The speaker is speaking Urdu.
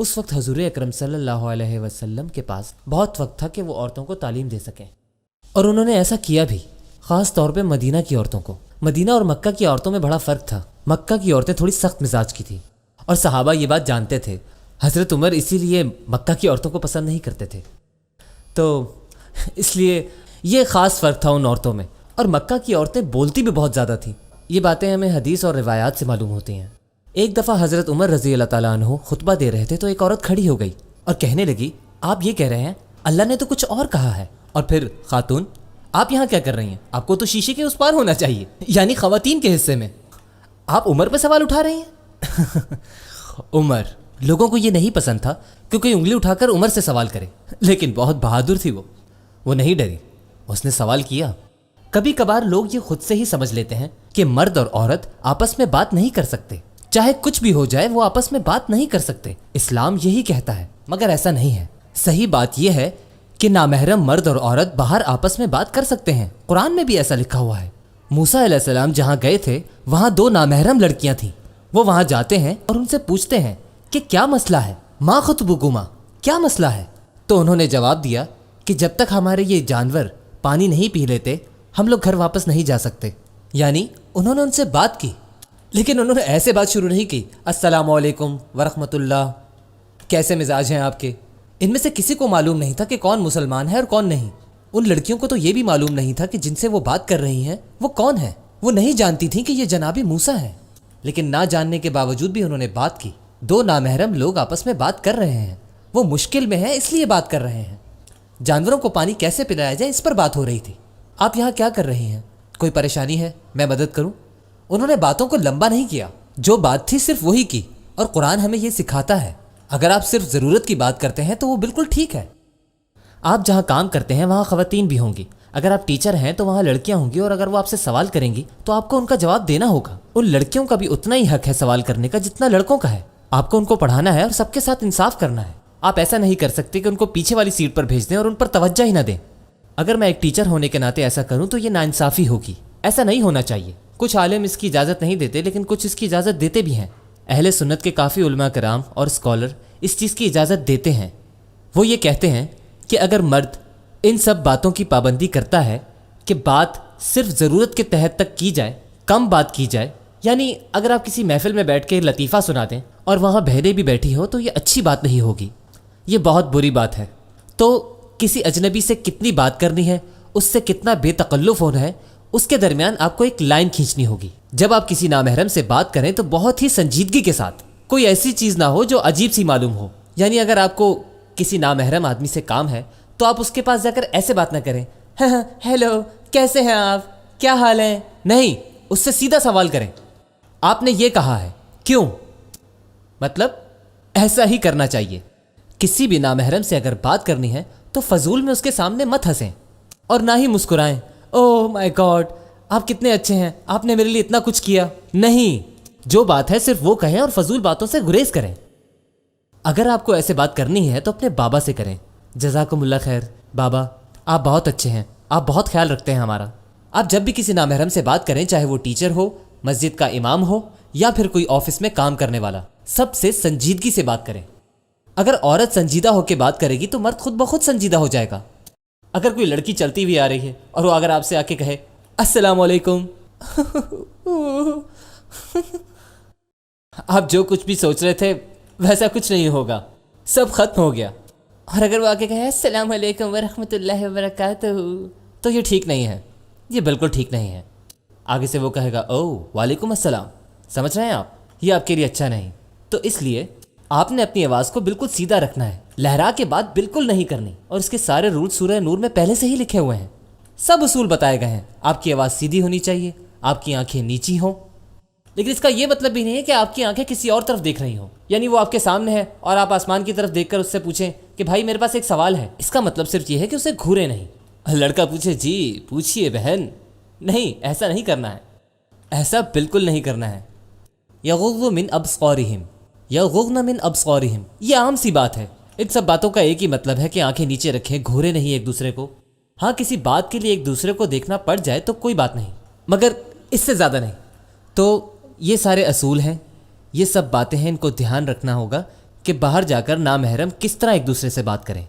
اس وقت حضور اکرم صلی اللہ علیہ وسلم کے پاس بہت وقت تھا کہ وہ عورتوں کو تعلیم دے سکیں، اور انہوں نے ایسا کیا بھی، خاص طور پہ مدینہ کی عورتوں کو۔ مدینہ اور مکہ کی عورتوں میں بڑا فرق تھا۔ مکہ کی عورتیں تھوڑی سخت مزاج کی تھیں، اور صحابہ یہ بات جانتے تھے۔ حضرت عمر اسی لیے مکہ کی عورتوں کو پسند نہیں کرتے تھے، تو اس لیے یہ خاص فرق تھا ان عورتوں میں۔ اور مکہ کی عورتیں بولتی بھی بہت زیادہ تھیں۔ یہ باتیں ہمیں حدیث اور روایات سے معلوم ہوتی ہیں۔ ایک دفعہ حضرت عمر رضی اللہ تعالیٰ عنہ خطبہ دے رہے تھے تو ایک عورت کھڑی ہو گئی اور کہنے لگی، آپ یہ کہہ رہے ہیں اللہ نے تو کچھ اور کہا ہے، اور پھر خاتون آپ یہاں کیا کر رہی ہیں؟ آپ کو تو شیشے کے اس پار ہونا چاہیے، یعنی خواتین کے حصے میں آپ عمر پہ سوال اٹھا رہی ہیں۔ عمر، لوگوں کو یہ نہیں پسند تھا کہ کوئی انگلی اٹھا کر عمر سے سوال کرے، لیکن بہت بہادر تھی وہ نہیں ڈری، اس نے سوال کیا۔ کبھی کبھار لوگ یہ خود سے ہی سمجھ لیتے ہیں کہ مرد اور عورت آپس میں بات نہیں کر سکتے، چاہے کچھ بھی ہو جائے وہ آپس میں بات نہیں کر سکتے۔ اسلام یہی کہتا ہے، مگر ایسا نہیں ہے۔ صحیح بات یہ ہے کہ نامحرم مرد اور عورت باہر آپس میں بات کر سکتے ہیں، قرآن میں بھی ایسا لکھا ہوا ہے۔ موسیٰ علیہ السلام جہاں گئے تھے وہاں 2 نامحرم لڑکیاں تھیں۔ وہ وہاں جاتے ہیں اور ان سے پوچھتے ہیں کہ کیا مسئلہ ہے، ما خطبکما، کیا مسئلہ ہے؟ تو انہوں نے جواب دیا کہ جب تک ہمارے یہ جانور پانی نہیں پی لیتے ہم لوگ گھر واپس نہیں جا سکتے۔ یعنی انہوں نے ان سے بات کی، لیکن انہوں نے ایسے بات شروع نہیں کی، السلام علیکم ورحمۃ اللہ، کیسے مزاج ہیں آپ کے؟ ان میں سے کسی کو معلوم نہیں تھا کہ کون مسلمان ہے اور کون نہیں۔ ان لڑکیوں کو تو یہ بھی معلوم نہیں تھا کہ جن سے وہ بات کر رہی ہیں وہ کون ہے۔ وہ نہیں جانتی تھیں کہ یہ جناب موسیٰ ہیں، لیکن نہ جاننے کے باوجود بھی انہوں نے بات کی۔ 2 نامحرم لوگ آپس میں بات کر رہے ہیں، وہ مشکل میں ہیں اس لیے بات کر رہے ہیں۔ جانوروں کو پانی کیسے پلایا جائے اس پر بات ہو رہی تھی۔ آپ یہاں کیا کر رہی ہیں؟ کوئی پریشانی ہے؟ میں مدد کروں؟ انہوں نے باتوں کو لمبا نہیں کیا، جو بات تھی صرف وہی کی، اور قرآن ہمیں یہ سکھاتا ہے اگر آپ صرف ضرورت کی بات کرتے ہیں تو وہ بالکل ٹھیک ہے۔ آپ جہاں کام کرتے ہیں وہاں خواتین بھی ہوں گی، اگر آپ ٹیچر ہیں تو وہاں لڑکیاں ہوں گی، اور اگر وہ آپ سے سوال کریں گی تو آپ کو ان کا جواب دینا ہوگا۔ ان لڑکیوں کا بھی اتنا ہی حق ہے سوال کرنے کا جتنا لڑکوں کا ہے۔ آپ کو ان کو پڑھانا ہے اور سب کے ساتھ انصاف کرنا ہے۔ آپ ایسا نہیں کر سکتے کہ ان کو پیچھے والی سیٹ پر بھیج دیں اور ان پر توجہ ہی نہ دیں۔ اگر میں ایک ٹیچر ہونے کے ناطے ایسا کروں تو یہ ناانصافی ہوگی، ایسا نہیں ہونا چاہیے۔ کچھ عالم اس کی اجازت نہیں دیتے، لیکن کچھ اس کی اجازت دیتے بھی ہیں۔ اہل سنت کے کافی علماء کرام اور اسکالر اس چیز کی اجازت دیتے ہیں۔ وہ یہ کہتے ہیں کہ اگر مرد ان سب باتوں کی پابندی کرتا ہے کہ بات صرف ضرورت کے تحت تک کی جائے، کم بات کی جائے، یعنی اگر آپ کسی محفل میں بیٹھ کے لطیفہ سنا دیں اور وہاں بہنیں بھی بیٹھی ہو تو یہ اچھی بات نہیں ہوگی، یہ بہت بری بات ہے۔ تو کسی اجنبی سے کتنی بات کرنی ہے، اس سے کتنا بے تکلف ہونا ہے، اس کے درمیان آپ کو ایک لائن کھینچنی ہوگی۔ جب آپ کسی نامحرم سے بات کریں تو بہت ہی سنجیدگی کے ساتھ، کوئی ایسی چیز نہ ہو جو عجیب سی معلوم ہو۔ یعنی اگر آپ کو کسی نامحرم آدمی سے کام ہے تو آپ اس کے پاس جا کر ایسے بات نہ کریں، ہاں ہیلو کیسے ہیں آپ، کیا حال ہے؟ نہیں، اس سے سیدھا سوال کریں، آپ نے یہ کہا ہے کیوں؟ مطلب ایسا ہی کرنا چاہیے۔ کسی بھی نامحرم سے اگر بات کرنی ہے تو فضول میں اس کے سامنے مت ہنسیں اور نہ ہی مسکرائیں، اوہ مائی گاڈ آپ کتنے اچھے ہیں، آپ نے میرے لیے اتنا کچھ کیا۔ نہیں، جو بات ہے صرف وہ کہیں اور فضول باتوں سے گریز کریں۔ اگر آپ کو ایسے بات کرنی ہے تو اپنے بابا سے کریں، جزاکم اللہ خیر بابا، آپ بہت اچھے ہیں، آپ بہت خیال رکھتے ہیں ہمارا۔ آپ جب بھی کسی نامحرم سے بات کریں، چاہے وہ ٹیچر ہو، مسجد کا امام ہو، یا پھر کوئی آفس میں کام کرنے والا، سب سے سنجیدگی سے بات کریں۔ اگر عورت سنجیدہ ہو کے بات کرے گی تو مرد خود بخود سنجیدہ ہو جائے گا۔ اگر کوئی لڑکی چلتی ہوئی آ رہی ہے اور وہ اگر آپ سے آ کے کہے السلام علیکم، آپ جو کچھ بھی سوچ رہے تھے ویسا کچھ نہیں ہوگا، سب ختم ہو گیا۔ اور اگر وہ آ کے کہے السلام علیکم ورحمۃ اللہ وبرکاتہ، تو یہ ٹھیک نہیں ہے، یہ بالکل ٹھیک نہیں ہے۔ آگے سے وہ کہے گا او وعلیکم السلام، سمجھ رہے ہیں آپ، یہ آپ کے لیے اچھا نہیں۔ تو اس لیے آپ نے اپنی آواز کو بالکل سیدھا رکھنا ہے، لہرا کے بات بالکل نہیں کرنی، اور اس کے سارے رول سورہ نور میں پہلے سے ہی لکھے ہوئے ہیں، سب اصول بتائے گئے ہیں۔ آپ کی آواز سیدھی ہونی چاہیے، آپ کی آنکھیں نیچی ہوں، لیکن اس کا یہ مطلب بھی نہیں ہے کہ آپ کی آنکھیں کسی اور طرف دیکھ رہی ہوں، یعنی وہ آپ کے سامنے ہے اور آپ آسمان کی طرف دیکھ کر اس سے پوچھیں کہ بھائی میرے پاس ایک سوال ہے۔ اس کا مطلب صرف یہ ہے کہ اسے گھورے نہیں۔ لڑکا پوچھے جی پوچھیے بہن، نہیں ایسا نہیں کرنا ہے، ایسا بالکل نہیں کرنا ہے۔ یغض من ابصارہم، یغضن من ابصارہم، یہ عام سی بات ہے۔ ان سب باتوں کا ایک ہی مطلب ہے کہ آنکھیں نیچے رکھیں، گھورے نہیں ایک دوسرے کو۔ ہاں کسی بات کے لیے ایک دوسرے کو دیکھنا پڑ جائے تو کوئی بات نہیں، مگر اس سے زیادہ نہیں۔ تو یہ سارے اصول ہیں، یہ سب باتیں ہیں، ان کو دھیان رکھنا ہوگا کہ باہر جا کر نامحرم کس طرح ایک دوسرے سے بات کریں۔